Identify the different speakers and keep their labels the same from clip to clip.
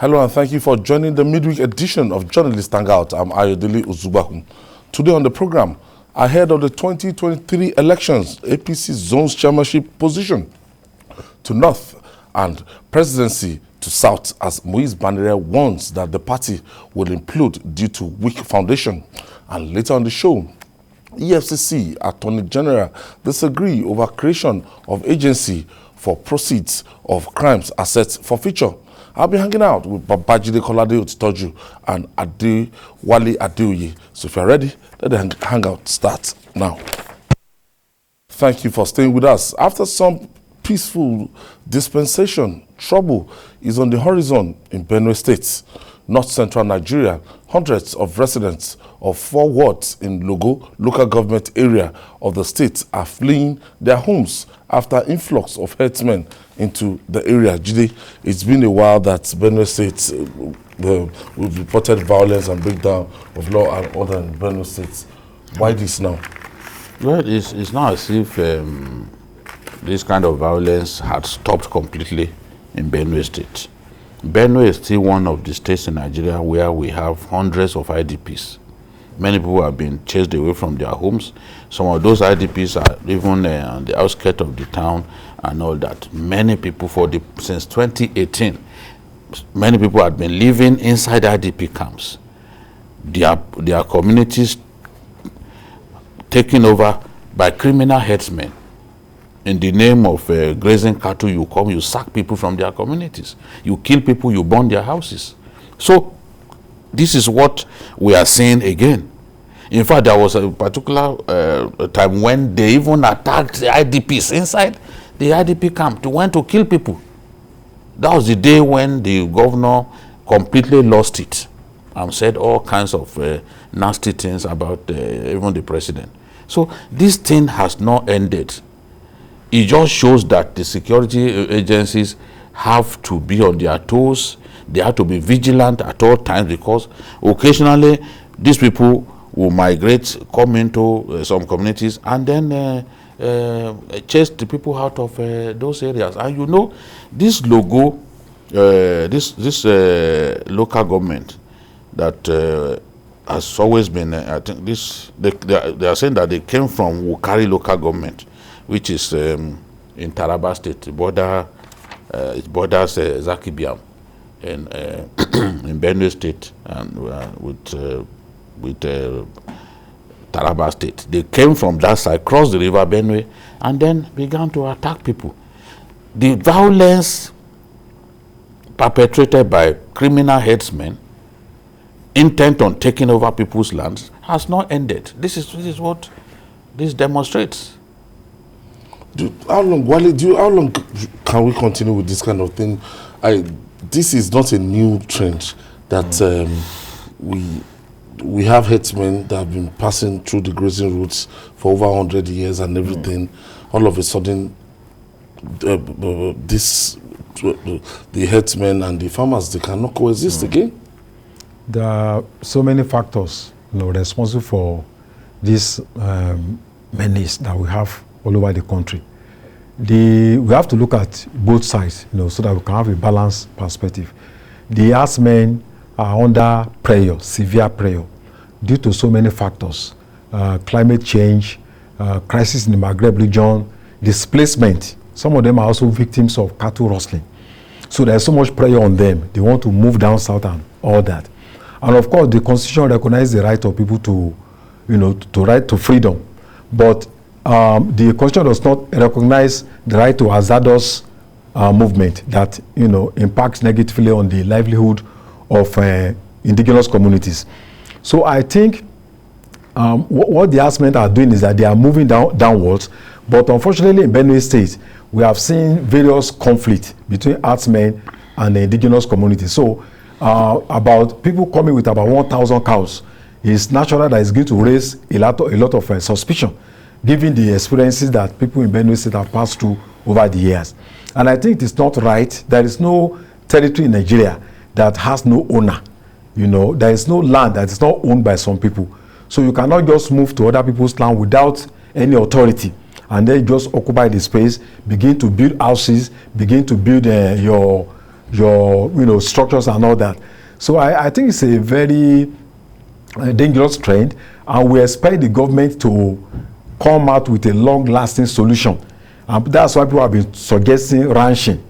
Speaker 1: Hello and thank you for joining the midweek edition of Journalists Hangout. I'm Adewale Ozugbahun. Today on the program, ahead of the 2023 elections, APC zones chairmanship position to north and presidency to south as Muiz Banire warns that the party will implode due to weak foundation. And later on the show, EFCC Attorney General disagree over creation of agency for proceeds of crimes assets forfeiture. I'll be hanging out with Babajide Kolade-Otitoju and Adewale Adeoye. So if you're ready, let the hangout start now. Thank you for staying with us. After some peaceful dispensation, trouble is on the horizon in Benue State, north central Nigeria. Hundreds of residents of 4 wards in Logo local government area of the state are fleeing their homes after influx of herdsmen into the area. Jide, it's been a while that Benue State we've reported violence and breakdown of law and order in Benue State. Why this now?
Speaker 2: Well, it's not as if this kind of violence had stopped completely in Benue State. Benue is still one of the states in Nigeria where we have hundreds of IDPs. Many people have been chased away from their homes. Some of those IDPs are even on the outskirts of the town and all that. Many people, since 2018, many people have been living inside IDP camps. Their communities taken over by criminal herdsmen. In the name of grazing cattle, you come, you sack people from their communities. You kill people, you burn their houses. So this is what we are seeing again. In fact, there was a particular time when they even attacked the IDPs inside the IDP camp. They went to kill people. That was the day when the governor completely lost it and said all kinds of nasty things about even the president. So this thing has not ended. It just shows that the security agencies have to be on their toes. They have to be vigilant at all times because occasionally these people will migrate, come into some communities and then chase the people out of those areas. And you know, this logo, this local government that has always been, I think they are saying that they came from Wukari local government, which is in Taraba State. It borders Zakibiam in Benue State and with Taraba State. They came from that side, crossed the river Benue, and then began to attack people. The violence perpetrated by criminal herdsmen intent on taking over people's lands has not ended. This is what this demonstrates.
Speaker 1: How long can we continue with this kind of thing? This is not a new trend that we have herdsmen that have been passing through the grazing routes for over 100 years and everything. All of a sudden, the herdsmen and the farmers, they cannot coexist again.
Speaker 3: There are so many factors responsible for this menace that we have all over the country. We have to look at both sides, so that we can have a balanced perspective. The herdsmen are under pressure, severe pressure, due to so many factors: climate change, crisis in the Maghreb region, displacement. Some of them are also victims of cattle rustling. So there's so much pressure on them. They want to move down south and all that. And of course, the Constitution recognizes the right of people to right to freedom, but the Constitution does not recognize the right to hazardous movement that impacts negatively on the livelihood of indigenous communities. So I think what the herdsmen are doing is that they are moving downwards, but unfortunately in Benue State we have seen various conflicts between herdsmen and the indigenous communities. So about people coming with about 1,000 cows, it's natural that it's going to raise a lot of suspicion, given the experiences that people in Benue State have passed through over the years. And I think it is not right. There is no territory in Nigeria that has no owner. There is no land that is not owned by some people. So you cannot just move to other people's land without any authority and then just occupy the space, begin to build houses, begin to build your your structures and all that. So I think it's a very dangerous trend, and we expect the government to come out with a long-lasting solution. That's why people have been suggesting ranching.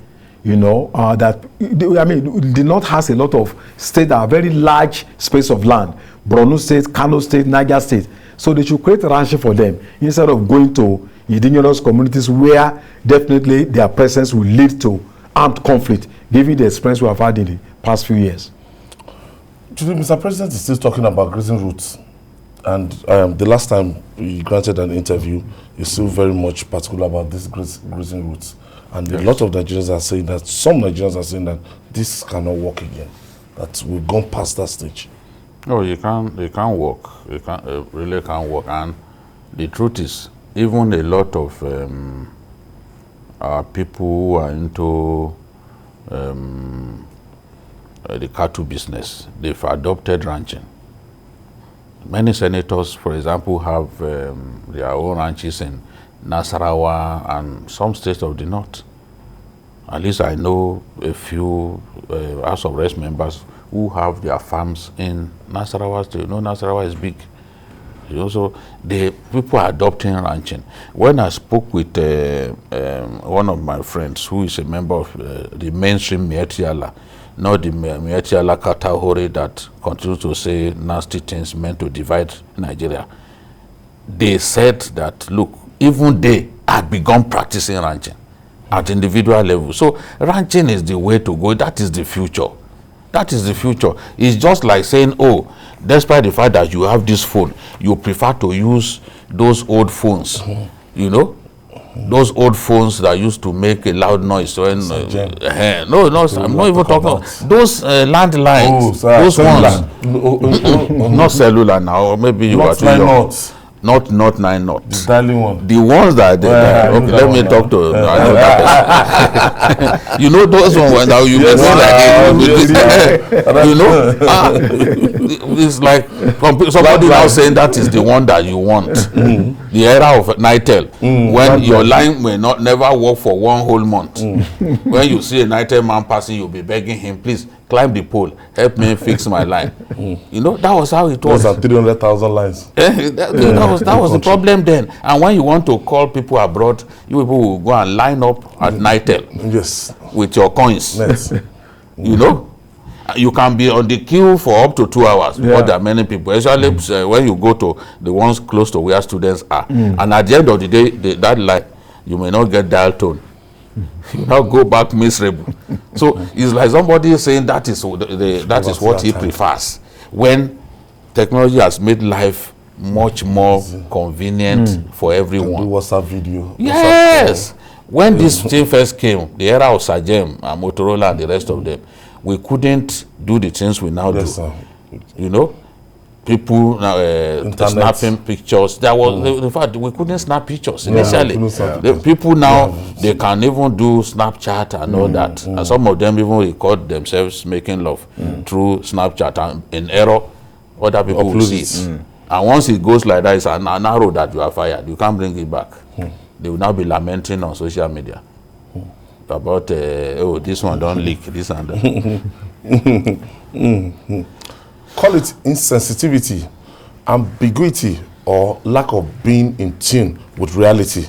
Speaker 3: That the North has a lot of states that are very large space of land. Borno State, Kano State, Niger State. So they should create ranching for them instead of going to indigenous communities where definitely their presence will lead to armed conflict, given the experience we have had in the past few years.
Speaker 1: Today, Mr. President is still talking about grazing routes. And the last time he granted an interview, he's still very much particular about this grazing routes. And a lot of Nigerians are saying that, some Nigerians are saying that this cannot work again, that we've gone past that stage.
Speaker 2: No, you can't work. You really can't work. And the truth is, even a lot of our people who are into the cattle business, they've adopted ranching. Many senators, for example, have their own ranches in Nasarawa and some states of the north. At least I know a few House of Reps members who have their farms in Nasarawa state. Nasarawa is big. So the people are adopting ranching. When I spoke with one of my friends who is a member of the mainstream Mietiala, not the Mietiala Katahore that continues to say nasty things meant to divide Nigeria, they said that, look, even they had begun practicing ranching at individual level. So ranching is the way to go. That is the future. That is the future. It's just like saying, oh, despite the fact that you have this phone, you prefer to use those old phones, those old phones that used to make a loud noise when no, I'm not even talking about those landlines, those ones, not cellular now, maybe you are too young. Not 9 North.
Speaker 1: The dialing one.
Speaker 2: The ones that okay, let me talk to those ones that you it's like somebody now saying that is the one that you want. The era of Nitel, when your line may never work for one whole month. When you see a Nitel man passing, you'll be begging him, please climb the pole, help me fix my line. That was how it was.
Speaker 1: 300,000 lines.
Speaker 2: That was the problem then. And when you want to call people abroad, you people will go and line up at Nitel.
Speaker 1: Yes.
Speaker 2: With your coins.
Speaker 1: Yes.
Speaker 2: You can be on the queue for up to 2 hours. More than many people, especially when you go to the ones close to where students are. And at the end of the day, that line, you may not get dial tone. You now go back miserable. So it's like somebody saying that is what he prefers. When technology has made life much more convenient for everyone.
Speaker 1: WhatsApp video.
Speaker 2: Yes. When this thing first came, the era of Sajem and Motorola and the rest of them, we couldn't do the things we now do. Sir. People snapping pictures. There was, in fact, we couldn't snap pictures initially. The people now, they can even do Snapchat and all that. And some of them even record themselves making love through Snapchat, and in error, other people will see it. And once it goes like that, it's an arrow that you are fired. You can't bring it back. They will now be lamenting on social media about, this one don't leak, this and that.
Speaker 1: Call it insensitivity, ambiguity, or lack of being in tune with reality.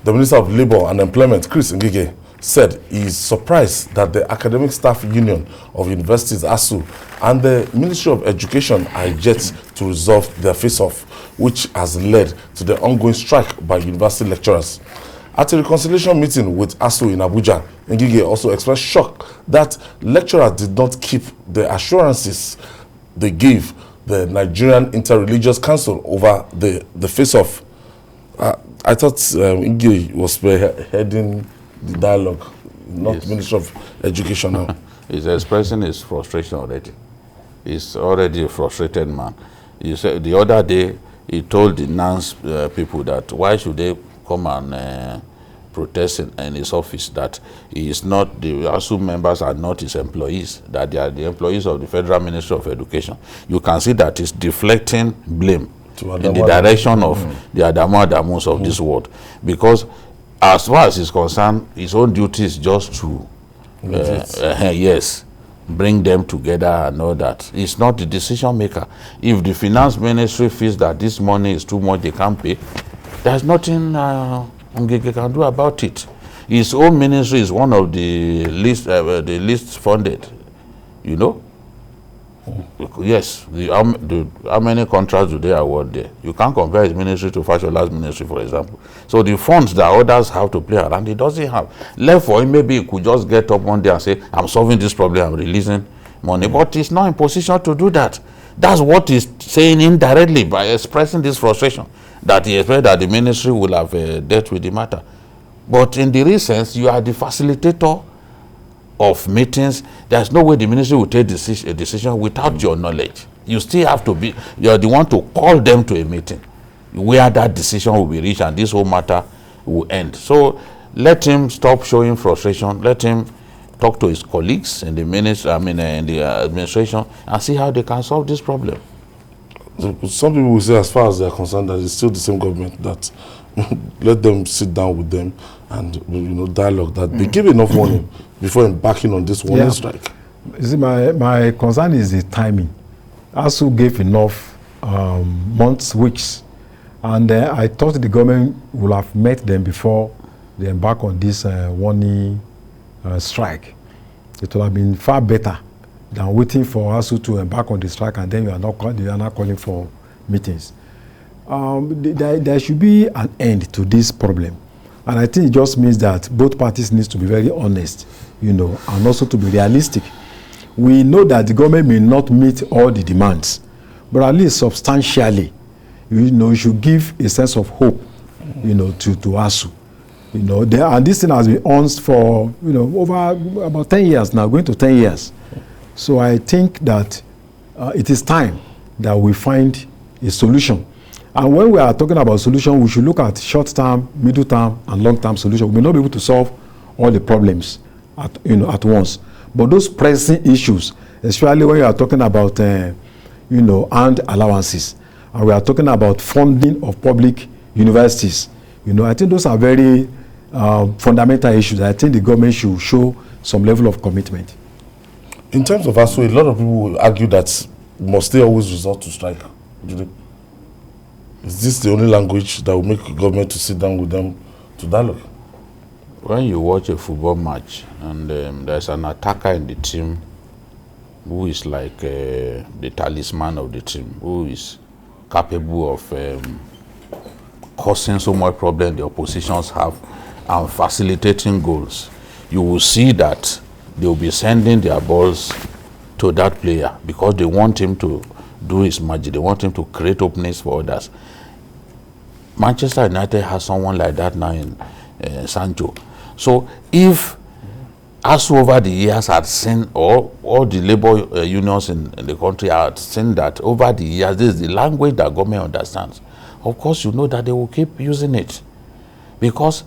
Speaker 1: The Minister of Labour and Employment, Chris Ngige, said he is surprised that the Academic Staff Union of Universities, ASU, and the Ministry of Education are yet to resolve their face-off, which has led to the ongoing strike by university lecturers. At a reconciliation meeting with ASU in Abuja, Ngige also expressed shock that lecturers did not keep the assurances they gave the Nigerian Interreligious Council over the face-off. I thought Ngige was heading the dialogue, not Minister of Education now.
Speaker 2: He's expressing his frustration already. He's already a frustrated man. He said the other day, he told the NANS people that why should they come and protest in his office, that he is not, the ASU members are not his employees, that they are the employees of the Federal Ministry of Education. You can see that he's deflecting blame in the direction of the Adamus of this world. Because as far as he's concerned, his own duty is just to yes, bring them together and all that. It's not the decision maker. If the finance ministry feels that this money is too much, they can't pay, there's nothing Ngige can do about it. His own ministry is one of the least funded, you know. Yes, how many contracts do they award there? You can't compare his ministry to Fashola's ministry, for example. So the funds that others have to play around, he doesn't have. Left for him, maybe he could just get up one day and say, I'm solving this problem, I'm releasing money. But he's not in position to do that. That's what he's saying indirectly by expressing this frustration, that he expects that the ministry will have dealt with the matter. But in the real sense, you are the facilitator of meetings. There's no way the ministry will take a decision without your knowledge. You still have to be, you're the one to call them to a meeting where that decision will be reached and this whole matter will end. So let him stop showing frustration. Let him talk to his colleagues in the ministry, in the administration, and see how they can solve this problem.
Speaker 1: Some people will say, as far as they are concerned, that it's still the same government, that let them sit down with them and dialogue, that they give enough warning before embarking on this warning strike.
Speaker 3: You see, my concern is the timing. ASU gave enough months, weeks, and I thought the government would have met them before they embark on this warning strike. It would have been far better than waiting for ASU to embark on the strike and then you are not calling for meetings. There should be an end to this problem. And I think it just means that both parties need to be very honest, and also to be realistic. We know that the government may not meet all the demands, but at least substantially, you should give a sense of hope, to ASU. And this thing has been on for, over about 10 years now, going to 10 years. So I think that it is time that we find a solution. And when we are talking about solution, we should look at short-term, middle-term, and long-term solution. We may not be able to solve all the problems at once. But those pressing issues, especially when you are talking about, earned allowances, and we are talking about funding of public universities, I think those are very fundamental issues. I think the government should show some level of commitment.
Speaker 1: In terms of ASU, a lot of people will argue that must they always resort to strike? Is this the only language that will make the government to sit down with them to dialogue?
Speaker 2: When you watch a football match and there's an attacker in the team who is like the talisman of the team, who is capable of causing so much problem the oppositions have and facilitating goals, you will see that they will be sending their balls to that player because they want him to do his magic. They want him to create openings for others. Manchester United has someone like that now in Sancho. So if ASU over the years had seen, or all the labor unions in the country had seen that over the years, this is the language that government understands, of course you know that they will keep using it because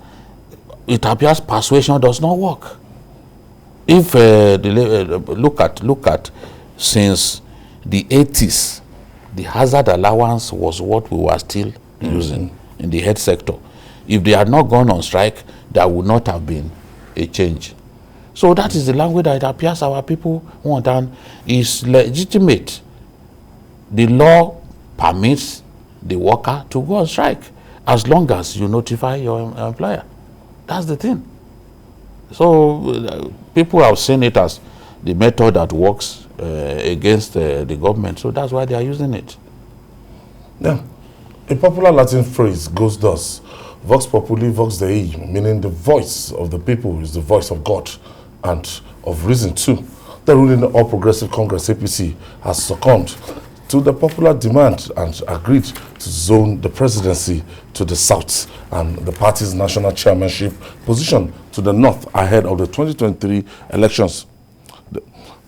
Speaker 2: it appears persuasion does not work. If look at since the 80s, the hazard allowance was what we were still using in the health sector. If they had not gone on strike, there would not have been a change. So that is the language that it appears our people want, and is legitimate. The law permits the worker to go on strike as long as you notify your employer. That's the thing. So people have seen it as the method that works against the government. So that's why they are using it.
Speaker 1: Yeah. A popular Latin phrase goes thus: Vox populi, vox Dei, meaning the voice of the people is the voice of God and of reason too. The ruling All Progressive Congress, APC, has succumbed to the popular demand and agreed to zone the presidency to the south and the party's national chairmanship position to the north ahead of the 2023 elections.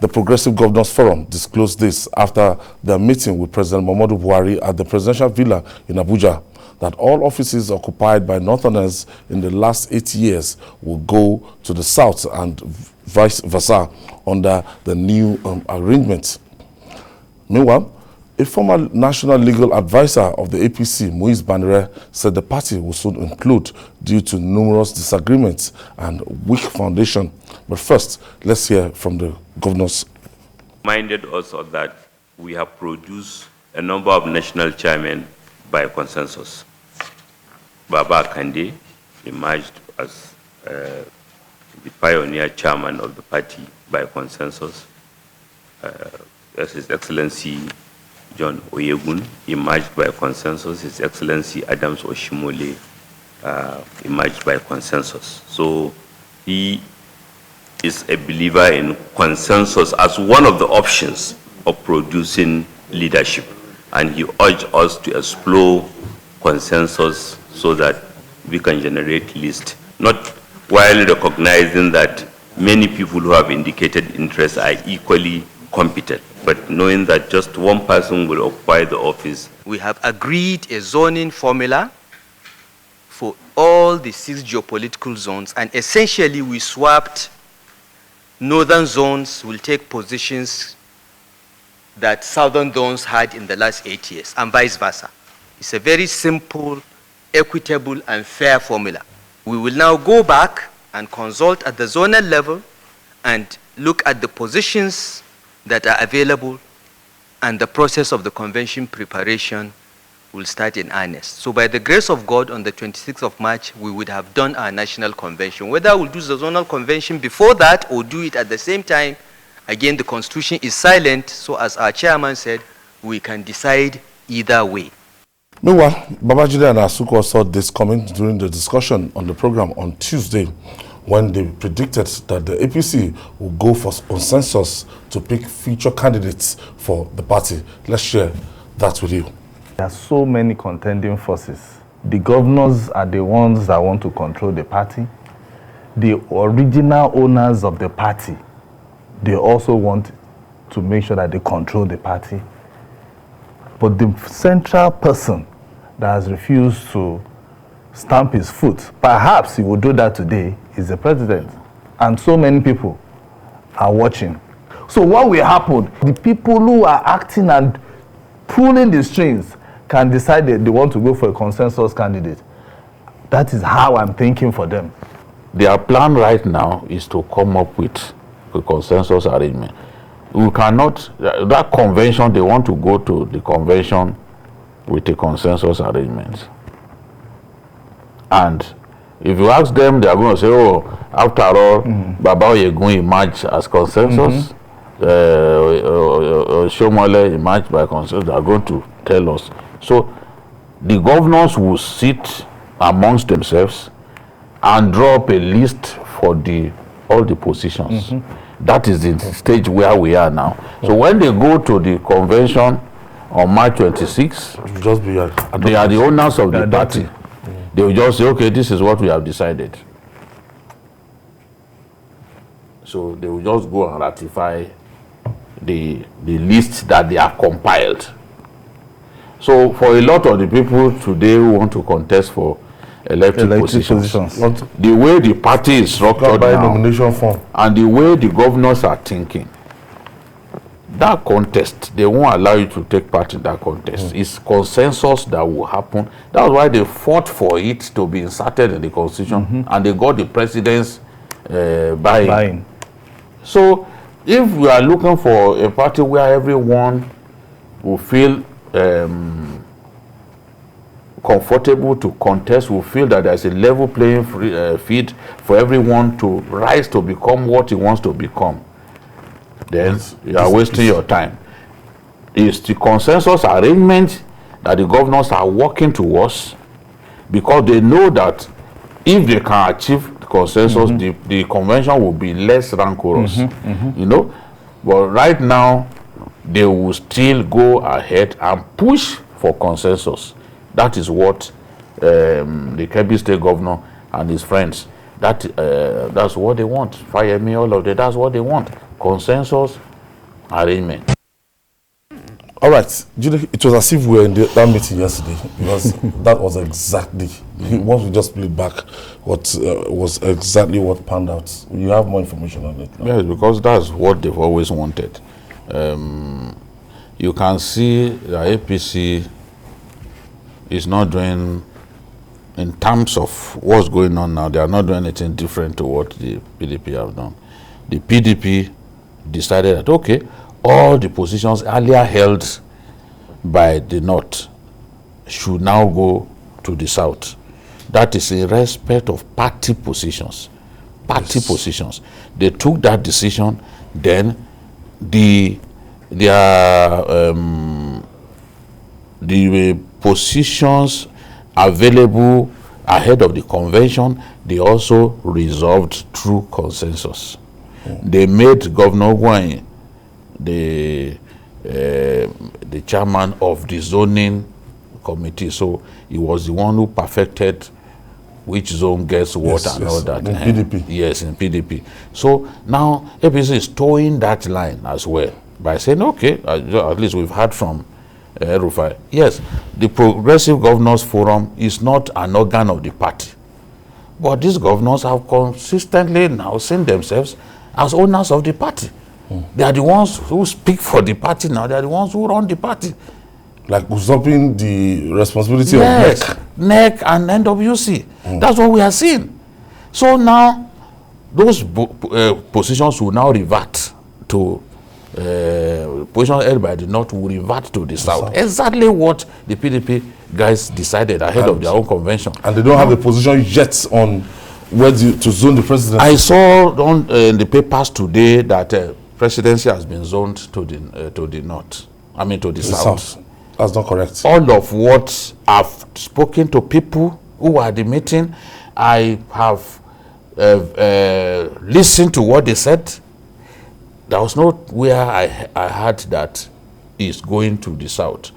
Speaker 1: The Progressive Governors Forum disclosed this after their meeting with President Muhammadu Buhari at the presidential villa in Abuja, that all offices occupied by Northerners in the last 8 years will go to the south and vice versa under the new arrangement. Meanwhile, a former national legal advisor of the APC, Muiz Banire, said the party will soon implode due to numerous disagreements and weak foundation. But first, let's hear from the governors.
Speaker 4: Reminded us of that we have produced a number of national chairmen by consensus. Baba Kande emerged as the pioneer chairman of the party by consensus. His Excellency John Oyegun emerged by consensus. His Excellency Adams Oshimole emerged by consensus. So he is a believer in consensus as one of the options of producing leadership. And he urged us to explore consensus so that we can generate list, not while recognizing that many people who have indicated interest are equally competent, but knowing that just one person will occupy the office.
Speaker 5: We have agreed a zoning formula for all the 6 geopolitical zones, and essentially we swapped northern zones will take positions that southern zones had in the last 8 years, and vice versa. It's a very simple, equitable, and fair formula. We will now go back and consult at the zonal level and look at the positions that are available, and the process of the convention preparation will start in earnest. So by the grace of God, on the 26th of March, we would have done our national convention. Whether we'll do the zonal convention before that or do it at the same time, again, the constitution is silent, so as our chairman said, we can decide either way.
Speaker 1: Meanwhile, Babajide and Asuko saw this coming during the discussion on the program on Tuesday, when they predicted that the APC will go for consensus to pick future candidates for the party. Let's share that with you.
Speaker 6: There are so many contending forces. The governors are the ones that want to control the party. The original owners of the party, they also want to make sure that they control the party. But the central person that has refused to stamp his foot, perhaps he will do that today, is the president. And so many people are watching. So what will happen? The people who are acting and pulling the strings can decide that they want to go for a consensus candidate. That is how I'm thinking for them.
Speaker 2: Their plan right now is to come up with a consensus arrangement. We cannot, that convention, they want to go to the convention with a consensus arrangement. And if you ask them, they are going to say, oh, after all, Adeoye going to emerge as consensus, Shomole emerged by consensus. They are going to tell us. So the governors will sit amongst themselves and draw up a list for all the positions. That is the stage where we are now. So when they go to the convention on March 26, they are the owners of the party. They will just say, okay, this is what we have decided. So they will just go and ratify the list that they have compiled. So for a lot of the people today who want to contest for elected positions, the way the party is structured now,
Speaker 1: nomination form,
Speaker 2: and the way the governors are thinking, that contest, they won't allow you to take part in that contest. It's consensus that will happen. That's why they fought for it to be inserted in the constitution, and they got the president's buy-in. So if we are looking for a party where everyone will feel comfortable to contest, will feel that there's a level playing field for everyone to rise to become what he wants to become, then you are wasting your time. It's the consensus arrangement that the governors are working towards, because they know that if they can achieve the consensus, the convention will be less rancorous, you know. But right now, they will still go ahead and push for consensus. That is what the Kebbi State governor and his friends, that's what they want. Fire me, all of that, that's what they want. Consensus arrangement.
Speaker 1: All right, it was as if we were in that meeting yesterday, because that was exactly, once we just played back, what was exactly what panned out. You have more information on it now.
Speaker 2: Yes, because that's what they've always wanted. You can see the APC is not doing, in terms of what's going on now, they are not doing anything different to what the PDP have done. the PDP decided that, okay, all the positions earlier held by the North should now go to the South. That is in respect of party positions. Party positions. They took that decision, then the positions available ahead of the convention, they also resolved through consensus. They made Governor Gwany the chairman of the zoning committee, so he was the one who perfected which zone gets what and all that.
Speaker 1: In PDP.
Speaker 2: Yes, in PDP. So now APC is towing that line as well by saying, okay, at least we've heard from Rufai. Yes, the Progressive Governors Forum is not an organ of the party. But these governors have consistently now seen themselves as owners of the party. They are the ones who speak for the party now. They are the ones who run the party.
Speaker 1: Like usurping the responsibility of
Speaker 2: NEC and NWC. That's what we are seeing. So now, those positions will now revert to positions held by the North will revert to the South. Exactly what the PDP guys decided ahead of their own convention.
Speaker 1: And they don't have a position yet on where to zone the presidency.
Speaker 2: I saw in the papers today that presidency has been zoned to the North. I mean to the South.
Speaker 1: That's not correct.
Speaker 2: All of what I've spoken to people who were at the meeting, I have listened to what they said. There was nowhere I heard that is going to the South.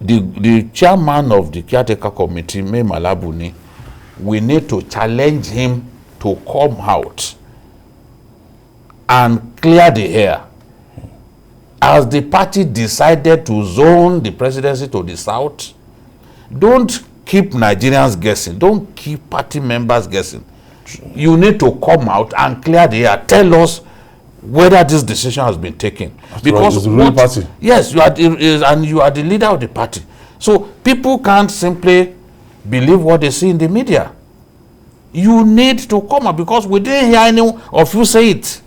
Speaker 2: The chairman of the caretaker committee, May Malabuni, we need to challenge him to come out and clear the air. As the party decided to zone the presidency to the South, don't keep Nigerians guessing. Don't keep party members guessing. You need to come out and clear the air. Tell us whether this decision has been taken. Because
Speaker 1: it's the ruling party.
Speaker 2: Yes, you are the leader of the party. So people can't simply believe what they see in the media. You need to come out, because we didn't hear any of you say it.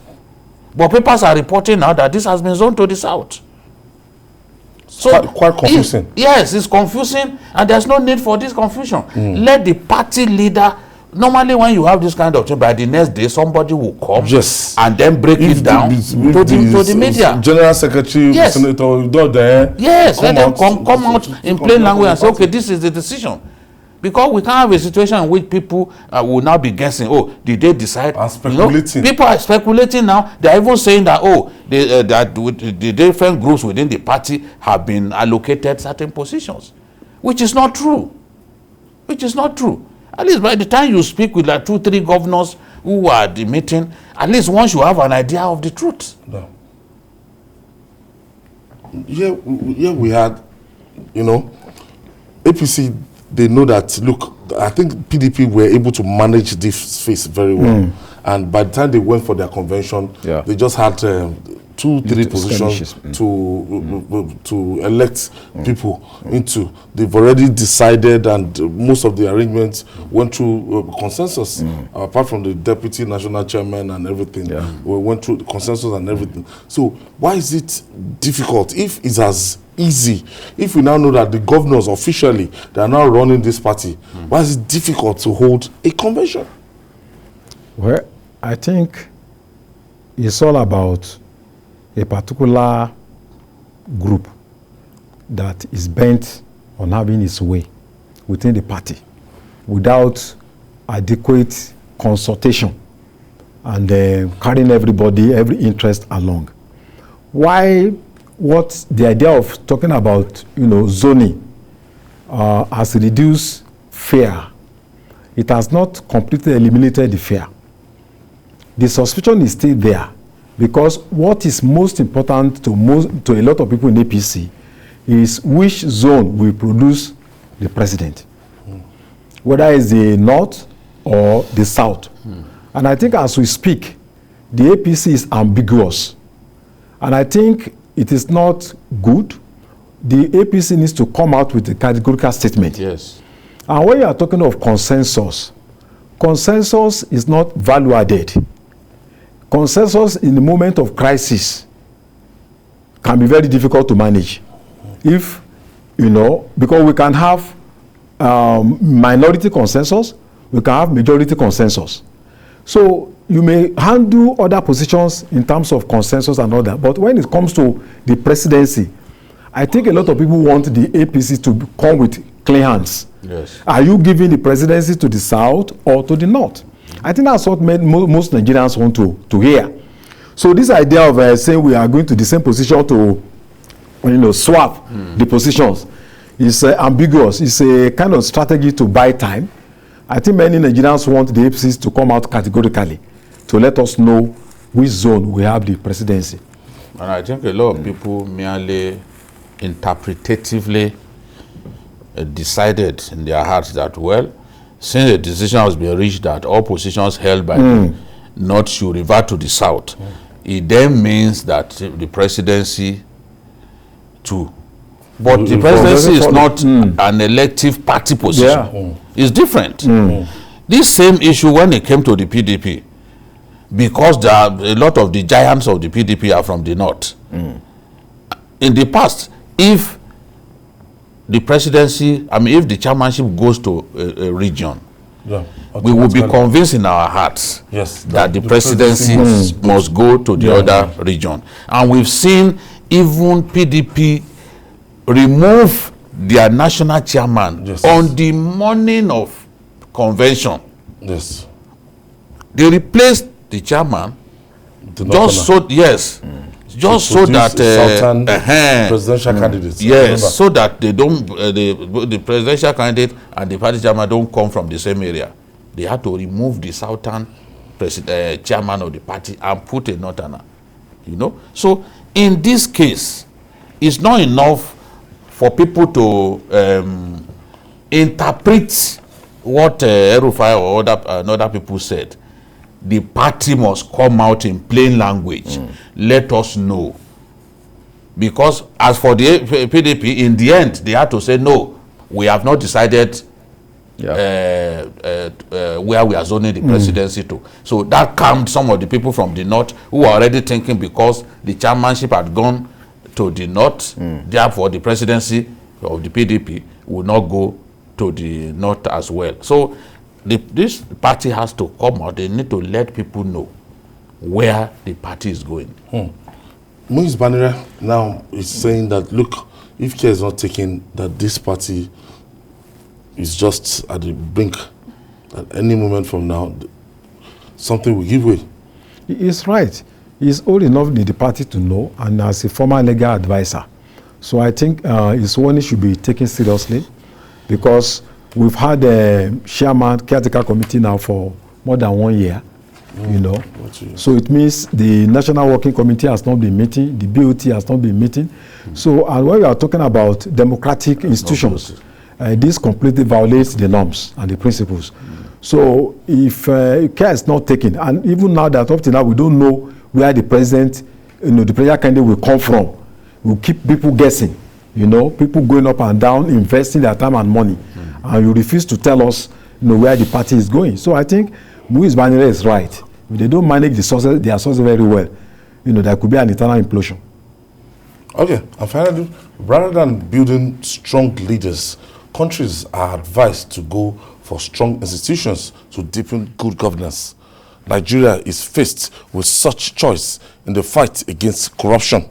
Speaker 2: But papers are reporting now that this has been zoned to the South. So
Speaker 1: quite confusing.
Speaker 2: Yes, it's confusing, and there's no need for this confusion. Let the party leader. Normally, when you have this kind of thing, by the next day, somebody will come and then break it down to the media.
Speaker 1: General Secretary, Senator, there.
Speaker 2: Yes, let them come out in plain language and say, okay, this is the decision. Because we can't have a situation in which people will now be guessing, oh, did they decide?
Speaker 1: And speculating.
Speaker 2: People are speculating now. They are even saying that, oh, that the different groups within the party have been allocated certain positions, which is not true. Which is not true. At least by the time you speak with like 2-3 governors who were at the meeting, at least once you have an idea of the truth.
Speaker 1: No. Yeah, we had, APC. They know that, look, I think PDP were able to manage this phase very well. And by the time they went for their convention, they just had 2-3 positions to elect people into. They've already decided, and most of the arrangements went through consensus, apart from the deputy national chairman and everything. We went through the consensus and everything. So why is it difficult if it's as easy? If we now know that the governors officially, they are now running this party, why is it difficult to hold a convention?
Speaker 3: Well, I think it's all about a particular group that is bent on having its way within the party without adequate consultation and carrying every interest along. Why? What the idea of talking about, zoning has reduced fear. It has not completely eliminated the fear. The suspicion is still there, because what is most important to a lot of people in APC is which zone will produce the president, whether it's the North or the South. And I think as we speak, the APC is ambiguous. And I think it is not good. The APC needs to come out with a categorical statement.
Speaker 2: Yes.
Speaker 3: And when you are talking of consensus is not value added consensus in the moment of crisis can be very difficult to manage. If, because we can have minority consensus, we can have majority consensus. So you may handle other positions in terms of consensus and all that, but when it comes to the presidency, I think a lot of people want the APC to come with clean hands.
Speaker 2: Yes.
Speaker 3: Are you giving the presidency to the south or to the north? I think that's what most Nigerians want to hear. So this idea of saying we are going to the same position to swap the positions is ambiguous. It's a kind of strategy to buy time. I think many Nigerians want the APCs to come out categorically to let us know which zone we have the presidency.
Speaker 2: And I think a lot of people merely interpretatively decided in their hearts that, well, since the decision has been reached that all positions held by the north should revert to the south, it then means that the presidency too. But the presidency is not an elective party position. It's different. This same issue when it came to the PDP, because there are a lot of the giants of the PDP are from the north. In the past, if the presidency, if the chairmanship goes to a region, we will be convinced in our hearts that the presidency must go to the other region. And we've seen even PDP remove their national chairman on the morning of convention. They replaced the chairman just so that
Speaker 1: presidential candidates.
Speaker 2: So that they don't the presidential candidate and the party chairman don't come from the same area. They had to remove the southern chairman of the party and put a northerner. So in this case, it's not enough for people to interpret what Erufai or other people said. The party must come out in plain language. Let us know. Because as for the PDP, in the end, they had to say, no, we have not decided where we are zoning the presidency to. So that calmed some of the people from the north who were already thinking, because the chairmanship had gone to the north, therefore the presidency of the PDP will not go to the north as well. So this party has to come out. They need to let people know where the party is going.
Speaker 1: Muiz Banire now is saying that, look, if care is not taken, that this party is just at the brink. At any moment from now, something will give way.
Speaker 3: He's right. He's old enough in the party to know, and as a former legal advisor. So I think his warning should be taken seriously, because we've had a chairman caretaker committee now for more than 1 year, So it means the National Working Committee has not been meeting, the BOT has not been meeting. So when we are talking about democratic institutions, this completely violates the norms and the principles. So if care is not taken, and even now that up to now we don't know where the president, the presidential candidate will come from, we'll keep people guessing. People going up and down, investing their time and money, and you refuse to tell us, where the party is going. So I think Muiz Banire is right. If they don't manage their sources very well, there could be an internal implosion.
Speaker 1: Okay, and finally, rather than building strong leaders, countries are advised to go for strong institutions to deepen good governance. Nigeria is faced with such choice in the fight against corruption.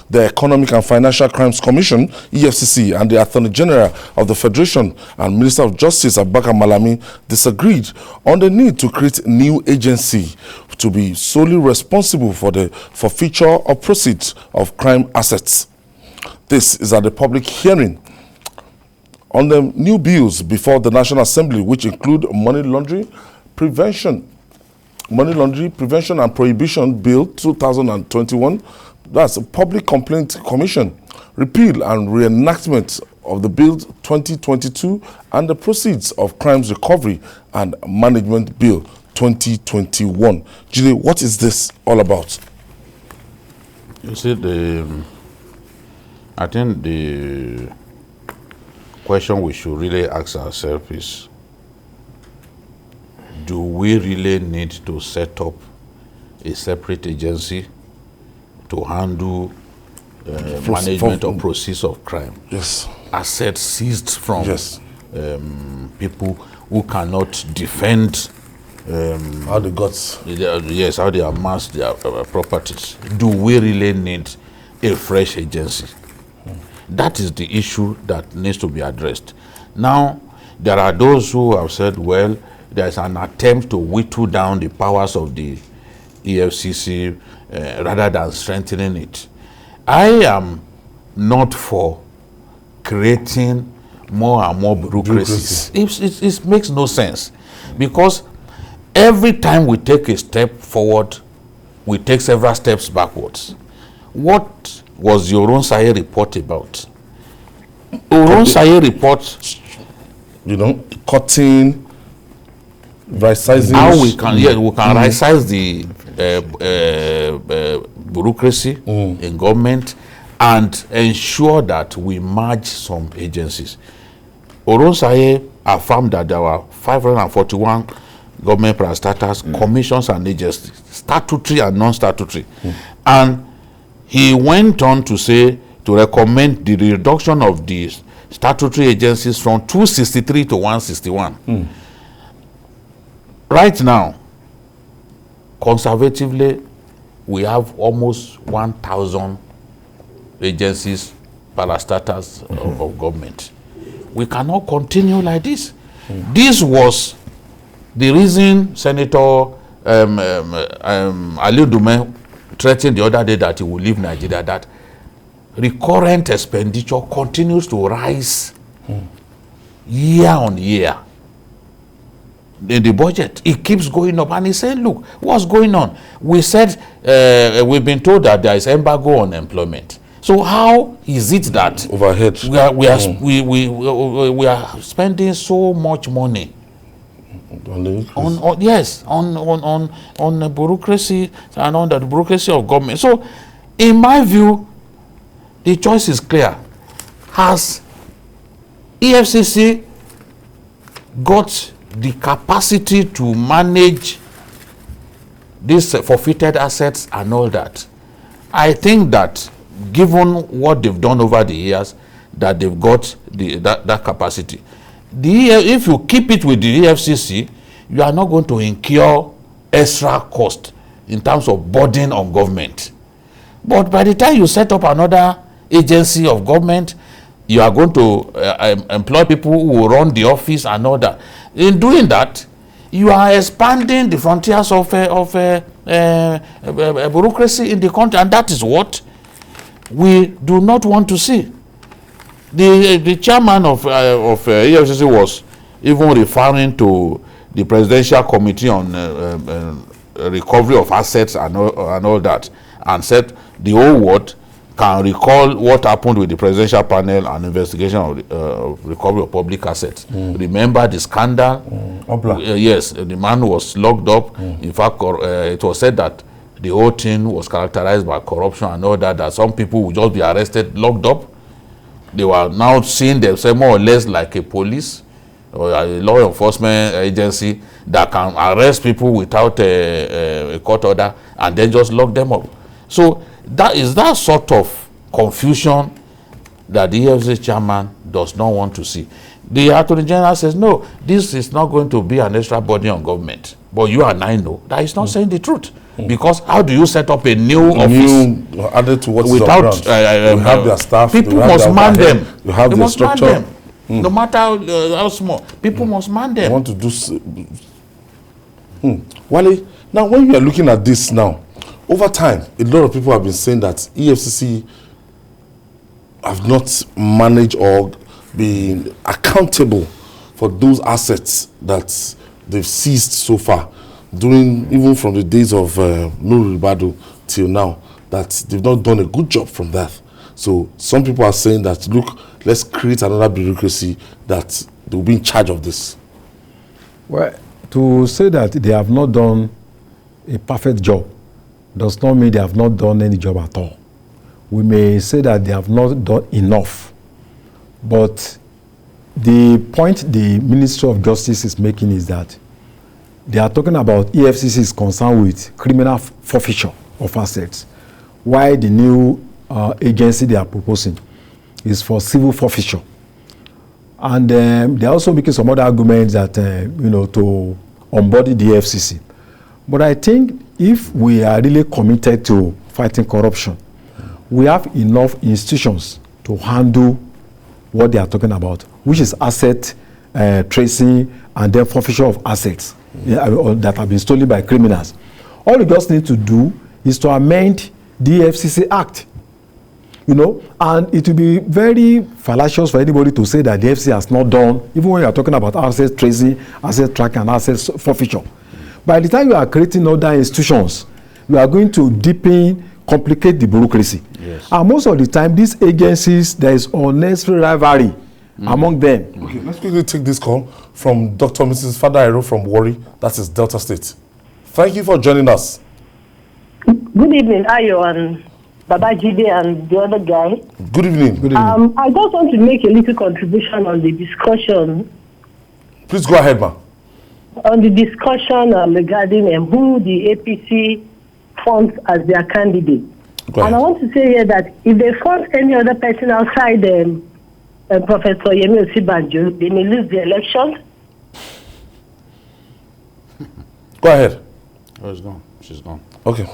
Speaker 1: The Economic and Financial Crimes Commission, EFCC, and the Attorney General of the Federation and Minister of Justice, Abubakar Malami, disagreed on the need to create a new agency to be solely responsible for the forfeiture or proceeds of crime assets. This is at the public hearing on the new bills before the National Assembly, which include money laundering prevention and prohibition bill 2021. That's a Public Complaint Commission, repeal and reenactment of the bill 2022, and the proceeds of crimes recovery and management bill 2021. Jide, what is this all about?
Speaker 2: You see, I think the question we should really ask ourselves is, do we really need to set up a separate agency to handle management of proceeds of crime?
Speaker 1: Yes.
Speaker 2: Assets seized from
Speaker 1: Yes.
Speaker 2: People who cannot defend
Speaker 1: How they got
Speaker 2: how they amass their properties. Do we really need a fresh agency? That is the issue that needs to be addressed. Now, there are those who have said, well, there's an attempt to whittle down the powers of the EFCC rather than strengthening it. I am not for creating more and more bureaucracies. It makes no sense, because every time we take a step forward, we take several steps backwards. What was your own Saye report about? Your own Saye report,
Speaker 1: cutting, right-sizing.
Speaker 2: How we can right-size the bureaucracy in government and ensure that we merge some agencies. Oronsaye affirmed that there were 541 government parastatals, commissions and agencies, statutory and non-statutory. And he went on to say, to recommend the reduction of the statutory agencies from 263 to 161. Right now, conservatively, we have almost 1,000 agencies, parastatals of government. We cannot continue like this. This was the reason Senator Ali Dume threatened the other day that he will leave Nigeria, that recurrent expenditure continues to rise year on year. In the budget, it keeps going up, and he said, look, what's going on? We said, we've been told that there is embargo on employment. So how is it that
Speaker 1: overhead
Speaker 2: we are spending so much money on the bureaucracy and on the bureaucracy of government? So in my view, the choice is clear. Has EFCC got the capacity to manage these forfeited assets and all that? I think that given what they've done over the years, that they've got that capacity. If you keep it with the EFCC, you are not going to incur extra cost in terms of burden on government. But by the time you set up another agency of government, you are going to employ people who will run the office and all that. In doing that, you are expanding the frontiers of bureaucracy in the country, and that is what we do not want to see. The chairman of EFCC was even referring to the Presidential Committee on Recovery of Assets and all that, and said the whole world can recall what happened with the Presidential Panel and Investigation of Recovery of Public Assets. Remember the scandal? Yes, the man was locked up. In fact, it was said that the whole thing was characterized by corruption and all that, that some people would just be arrested, locked up. They were now seeing themselves more or less like a police or a law enforcement agency that can arrest people without a court order and then just lock them up. So that is that sort of confusion that the EFCC chairman does not want to see. The Attorney General says, no, this is not going to be an extra burden on government. But you and I know that he's not saying the truth. Because how do you set up a new office
Speaker 1: added to what's
Speaker 2: without
Speaker 1: you have their staff?
Speaker 2: People must man them.
Speaker 1: You have the structure.
Speaker 2: No matter how small, people must man them.
Speaker 1: I want to do. Wale, now when you are looking at this now, over time, a lot of people have been saying that EFCC have not managed or been accountable for those assets that they've seized so far, even from the days of Nuru Ribadu till now, that they've not done a good job from that. So some people are saying that, look, let's create another bureaucracy that they will be in charge of this.
Speaker 3: Well, to say that they have not done a perfect job does not mean they have not done any job at all. We may say that they have not done enough. But the point the Ministry of Justice is making is that they are talking about EFCC is concerned with criminal forfeiture of assets, while the new agency they are proposing is for civil forfeiture. And they are also making some other arguments that, to embody the EFCC. But I think if we are really committed to fighting corruption, we have enough institutions to handle what they are talking about, which is asset tracing and then forfeiture of assets that have been stolen by criminals. All we just need to do is to amend the EFCC Act. And it will be very fallacious for anybody to say that the EFCC has not done, even when you are talking about asset tracing, asset tracking, and asset forfeiture. By the time you are creating other institutions, you are going to complicate the bureaucracy.
Speaker 2: Yes.
Speaker 3: And most of the time, these agencies, there is unnecessary rivalry among them.
Speaker 1: Okay, let's quickly take this call from Dr. Mrs. Fadairo from Warri, that is Delta State. Thank you for joining us.
Speaker 7: Good evening, Ayo and Babajide and the other guy.
Speaker 1: Good evening.
Speaker 3: Good evening.
Speaker 7: I just want to make a little contribution on the discussion.
Speaker 1: Please go ahead, ma'am.
Speaker 7: On the discussion regarding who the APC funds as their candidate. And I want to say here that if they fund any other person outside Professor Yemi Osibanjo, they may lose the election.
Speaker 1: Go ahead.
Speaker 2: Oh, it's gone. She's gone.
Speaker 1: Okay.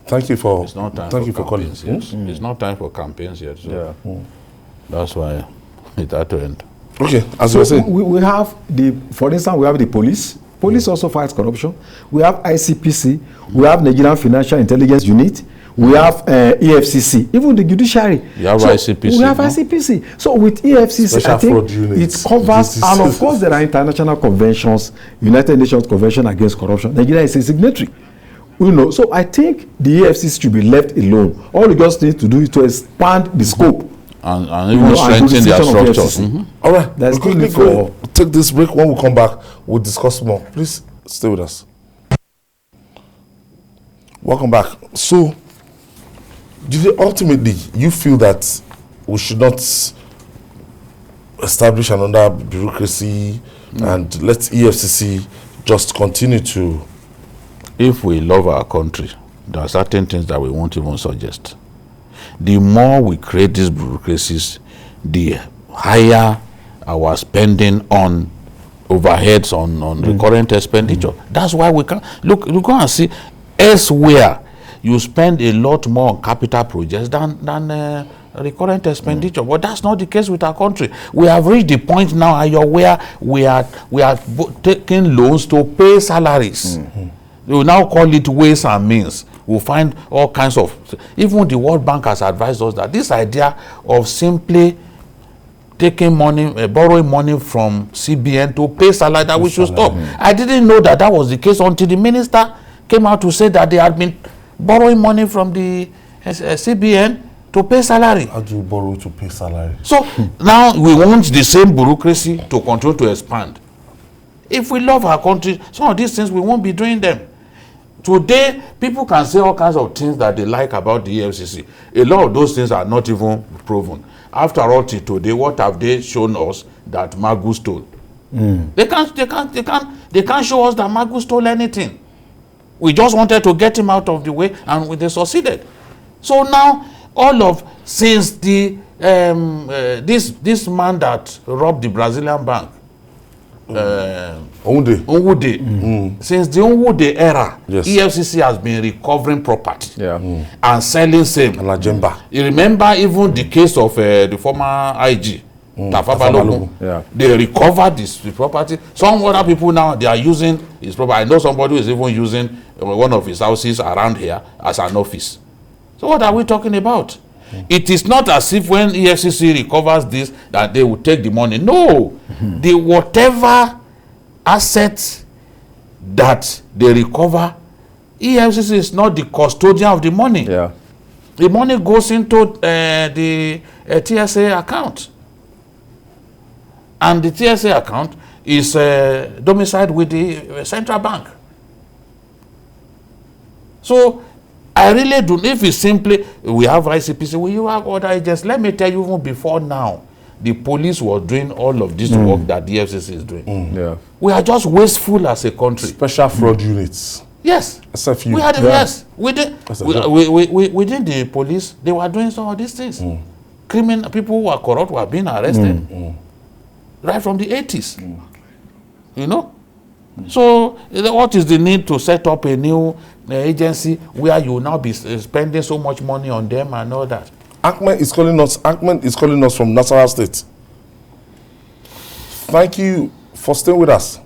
Speaker 1: Thank you for
Speaker 2: It's not time
Speaker 1: thank
Speaker 2: for
Speaker 1: you for calling.
Speaker 2: campaigns yet. It's not time for campaigns yet. So
Speaker 6: Yeah.
Speaker 2: that's why it had to end.
Speaker 1: Okay, as you were saying.
Speaker 3: We have for instance, we have the police. Police also fights corruption. We have ICPC. We have Nigerian Financial Intelligence Unit. We have EFCC. Even the judiciary.
Speaker 2: You have ICPC.
Speaker 3: We have
Speaker 2: no?
Speaker 3: ICPC. So with EFCC,
Speaker 1: Special
Speaker 3: I think
Speaker 1: Fraud Unit.
Speaker 3: it covers, and of course there are international conventions, United Nations Convention Against Corruption. Nigeria is a signatory. So I think the EFCC should be left alone. All we just need to do is to expand the scope.
Speaker 2: And even strengthen their structures.
Speaker 1: All right,
Speaker 3: There's
Speaker 1: we'll
Speaker 3: no need
Speaker 1: quickly
Speaker 3: for-
Speaker 1: take this break. When we come back, we'll discuss more. Please stay with us. Welcome back. So, ultimately, you feel that we should not establish another bureaucracy and let EFCC just continue to...
Speaker 2: If we love our country, there are certain things that we won't even suggest. The more we create these bureaucracies, the higher our spending on overheads, on recurrent expenditure. That's why we can look and see elsewhere you spend a lot more on capital projects than recurrent expenditure. But that's not the case with our country. We have reached the point now where we are taking loans to pay salaries. They will now call it ways and means. We'll find all kinds of... Even the World Bank has advised us that this idea of simply taking money, borrowing money from CBN to pay salary, that we should stop. I didn't know that was the case until the minister came out to say that they had been borrowing money from the CBN to pay salary.
Speaker 1: How do you borrow to pay salary?
Speaker 2: So now we want the same bureaucracy to continue to expand. If we love our country, some of these things, we won't be doing them. Today, people can say all kinds of things that they like about the EFCC. A lot of those things are not even proven. After all, till today, what have they shown us that Magu stole? They can't show us that Magu stole anything. We just wanted to get him out of the way, and they succeeded. So now, since the this man that robbed the Brazilian bank, Onwude. Since the Onwude era,
Speaker 1: yes.
Speaker 2: EFCC has been recovering property and selling same. You remember even the case of the former IG, Tafa Balogun. They recovered this property. Some other people now, they are using his property. I know somebody who is even using one of his houses around here as an office. So what are we talking about? It is not as if when EFCC recovers this that they will take the money. No, the whatever assets that they recover, EFCC is not the custodian of the money. The money goes into the TSA account, and the TSA account is domiciled with the central bank. So I really do. If it's simply we have ICPC, we have other agents. Let me tell you, even before now, the police was doing all of this work that the FCC is doing.
Speaker 6: Yeah.
Speaker 2: We are just wasteful as a country.
Speaker 1: Special fraud units.
Speaker 2: Yes.
Speaker 1: SFU.
Speaker 2: We had yes. Within the police, they were doing some of these things. Criminal people who were corrupt were being arrested right from the 80s. You know? So what is the need to set up a new agency where you now be spending so much money on them and all that?
Speaker 1: Ahmed is calling us. Ahmed is calling us from Nasarawa State. Thank you for staying with us.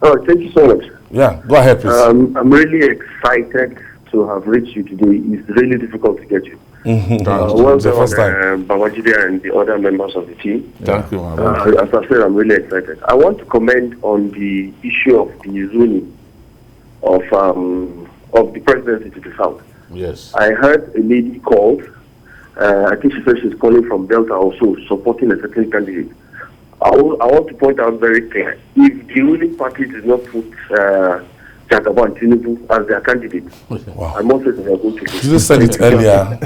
Speaker 8: Oh, thank you so much.
Speaker 1: Yeah, go ahead, please.
Speaker 8: I'm really excited to have reached you today. It's really difficult to get you.
Speaker 1: Well the first time.
Speaker 8: Babajide and the other members of the team.
Speaker 2: Thank you, my brother.
Speaker 8: As I said, I'm really excited. I want to comment on the issue of the zoning of the presidency to the south.
Speaker 2: Yes.
Speaker 8: I heard a lady called. I think she said she's calling from Delta also, supporting a certain candidate. I want to point out very clear. If the ruling party does not put Jagaba and Tinubu as their candidate,
Speaker 1: Wow.
Speaker 8: I must say they are going to lose.
Speaker 1: You just said it earlier.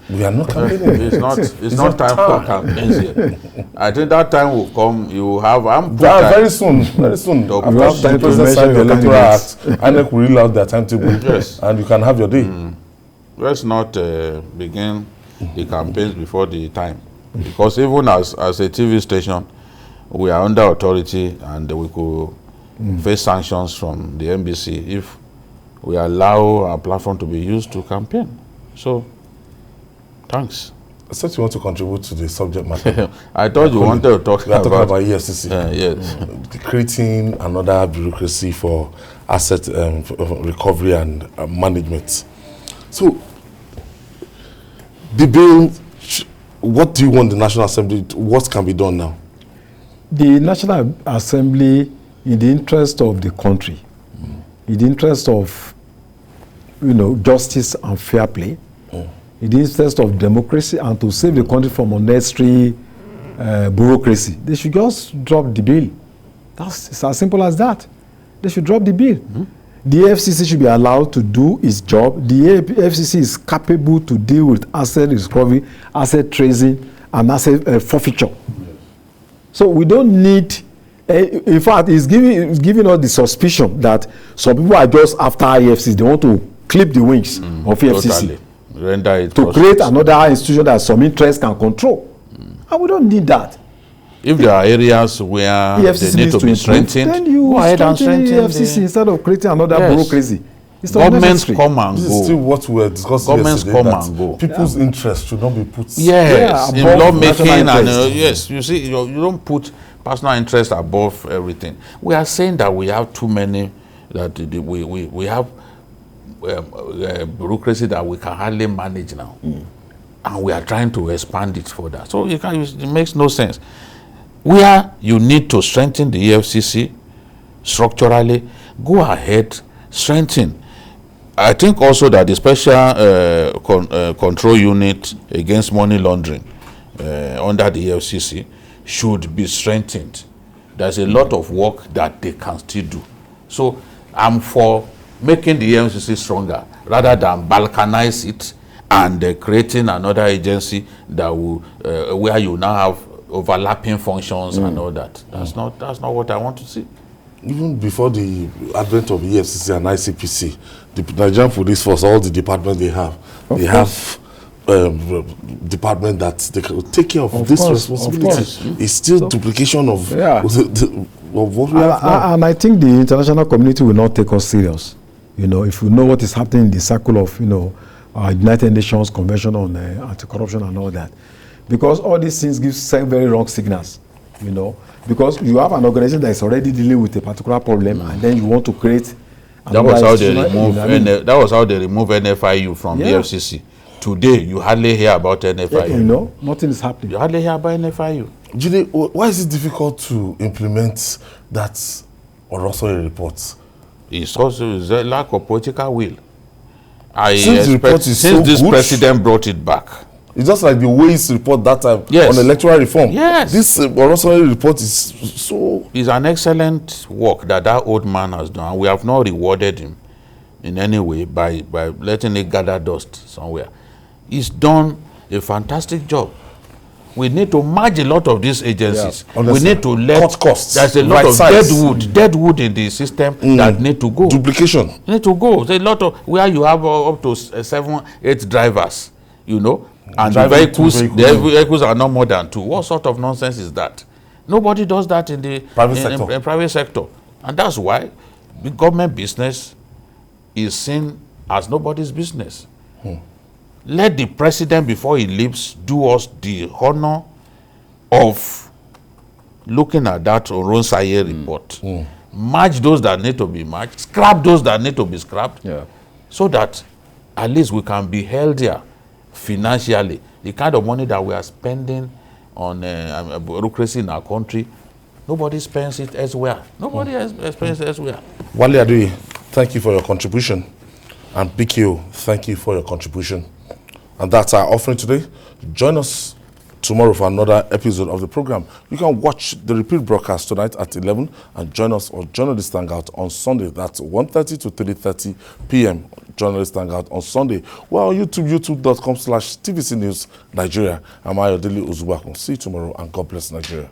Speaker 1: We are not campaigning.
Speaker 2: It's not time for campaigns here. I think that time will come. You have
Speaker 1: Very soon. Very soon.
Speaker 2: You
Speaker 1: After
Speaker 2: have
Speaker 1: the
Speaker 3: time to
Speaker 1: president
Speaker 3: measure
Speaker 1: signed the
Speaker 3: your
Speaker 1: Electoral
Speaker 3: candidates.
Speaker 1: Act, INEC will reel out their timetable.
Speaker 2: Yes.
Speaker 1: And you can have your day.
Speaker 2: Let's not begin the campaigns before the time, because even as a TV station, we are under authority and we could face sanctions from the NBC if we allow our platform to be used to campaign. So, thanks.
Speaker 1: I said you want to contribute to the subject matter.
Speaker 2: I thought you wanted to talk
Speaker 1: We are talking
Speaker 2: about
Speaker 1: about EFCC.
Speaker 2: yes.
Speaker 1: Creating another bureaucracy for asset recovery and management. So, the bill, what do you want the National Assembly, what can be done now?
Speaker 3: The National Assembly, in the interest of the country, in the interest of, justice and fair play, in the interest of democracy and to save the country from unnecessary bureaucracy, they should just drop the bill. It's as simple as that. They should drop the bill. The FCC should be allowed to do its job. The FCC is capable to deal with asset recovery, asset tracing, and asset forfeiture. So we don't need, in fact, it's giving us the suspicion that some people are just after EFCC. They want to clip the wings of EFCC.
Speaker 2: Totally. Render it
Speaker 3: to create another institution that some interest can control. And we don't need that.
Speaker 2: If there are areas where
Speaker 3: EFCC
Speaker 2: they need to be strengthened,
Speaker 3: then you
Speaker 2: go ahead and strengthen
Speaker 3: EFCC instead of creating another bureaucracy. It's not
Speaker 2: governments
Speaker 3: necessary.
Speaker 2: come and
Speaker 1: This is
Speaker 2: go.
Speaker 1: still what we were discussing
Speaker 2: Governments
Speaker 1: yesterday,
Speaker 2: come
Speaker 1: that
Speaker 2: and go.
Speaker 1: people's interest should not be put.
Speaker 2: Yes, in
Speaker 3: above
Speaker 2: lawmaking
Speaker 3: national
Speaker 2: and
Speaker 3: interest.
Speaker 2: yes, you see, you don't put personal interest above everything. We are saying that we have too many, that we have bureaucracy that we can hardly manage now, and we are trying to expand it further. So it makes no sense. Where you need to strengthen the EFCC structurally, go ahead, strengthen. I think also that the special control unit against money laundering under the EFCC should be strengthened. There's a lot of work that they can still do. So I'm for making the EFCC stronger rather than balkanize it and creating another agency that will where you now have overlapping functions and all that. That's not what I want to see.
Speaker 1: Even before the advent of EFCC and ICPC, the Nigerian Police Force, all the departments they have, have department that they can take care of this responsibility. It's still duplication of what we have now.
Speaker 3: And I think the international community will not take us serious. If we know what is happening in the circle of, United Nations Convention on Anti-Corruption and all that. Because all these things give very wrong signals, because you have an organization that is already dealing with a particular problem and then you want to create
Speaker 2: that was how they remove NFIU from the FCC. Today you hardly hear about NFIU.
Speaker 3: Nothing is happening.
Speaker 2: You hardly hear about NFIU.
Speaker 1: Jide, why is it difficult to implement that Orosori report?
Speaker 2: It's also a lack of political will.
Speaker 1: Since
Speaker 2: this president brought it back.
Speaker 1: It's just like the Ways report that time on electoral reform.
Speaker 2: Yes.
Speaker 1: This Orosori report is so...
Speaker 2: It's an excellent work that old man has done. We have not rewarded him in any way by letting it gather dust somewhere. He's done a fantastic job. we need to merge a lot of these agencies.
Speaker 1: Yeah,
Speaker 2: we need to let
Speaker 1: cut costs.
Speaker 2: There's a lot
Speaker 1: right
Speaker 2: of
Speaker 1: size.
Speaker 2: dead wood in the system that need to go.
Speaker 1: Duplication.
Speaker 2: Need to go. There's a lot of where you have up to 7, 8 drivers, you know, and the vehicles are not more than 2. What sort of nonsense is that? Nobody does that in the private sector, and that's why the government business is seen as nobody's business. Let the president, before he leaves, do us the honor of looking at that Oronsaye report. Merge those that need to be merged, scrap those that need to be scrapped, so that at least we can be healthier financially. The kind of money that we are spending on bureaucracy in our country, nobody spends it elsewhere. Nobody spends it elsewhere.
Speaker 1: Wale Adeoye, thank you for your contribution. And BKO, thank you for your contribution. And that's our offering today. Join us tomorrow for another episode of the program. You can watch the repeat broadcast tonight at 11 and join us on Journalists Hangout on Sunday. That's 1:30 to 3:30 p.m. Journalists Hangout on Sunday. We're on YouTube, youtube.com/TVC News Nigeria. I'm Adewale. See you tomorrow, and God bless Nigeria.